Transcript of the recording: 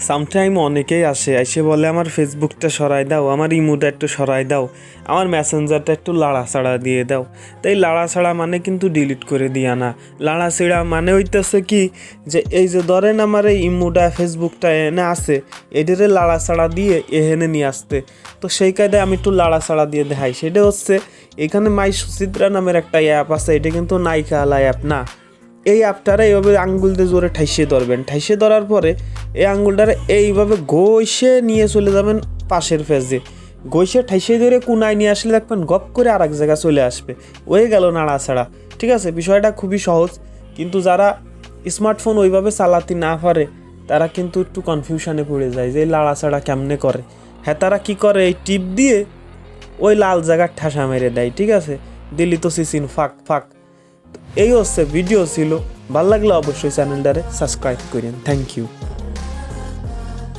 Sometime অনেকেই এসে বলে আমার ফেসবুকটা সরাই দাও, আমার ইমোটা একটু সরাই দাও, আমার মেসেঞ্জারটা একটু লাড়াছাড়া দিয়ে দাও। তাই লাড়াছাড়া মানে কিন্তু ডিলিট করে দিয়া না, লাড়াছাড়া মানে হইতেছে কি যে এই যে ধরেন আমার এই ইমোটা ফেসবুকটা এনে আছে, এটারে লাড়াছাড়া দিয়ে এহেনে নিয়ে আসতে। তো সেই কায়দায় আমি একটু লাড়াছাড়া দিয়ে দেখাই। সেটা হচ্ছে এখানে মাই সুচিত্রা নামের একটা অ্যাপ আছে, এটা কিন্তু নাইকালা অ্যাপ না। এই অ্যাপটারে এইভাবে আঙ্গুল দিয়ে জোরে ঠাইসে ধরবেন, ঠাইসে ধরার পরে এই আঙ্গুলটারে এইভাবে ঘষে নিয়ে চলে যাবেন পাশের পেজে। ঘষে ঠাইসে ধরে কোনায় নিয়ে আসলে দেখবেন গপ করে আর এক জায়গায় চলে আসবে, হয়ে গেল নাড়াছাড়া। ঠিক আছে, বিষয়টা খুবই সহজ, কিন্তু যারা স্মার্টফোন ওইভাবে চালাতে না পারে তারা কিন্তু একটু কনফিউশনে পড়ে যায় যে লাড়াছাড়া কেমনে করে। হ্যাঁ, তারা কী করে, এই টিপ দিয়ে ওই লাল জায়গার ঠাসা মেরে দেয়। ঠিক আছে, দিল্লি তো সিসিন ফাঁক ফাঁক। এই হচ্ছে ভিডিও ছিল, ভালো লাগলে অবশ্যই চ্যানেলটারে সাবস্ক্রাইব করেন। Thank you.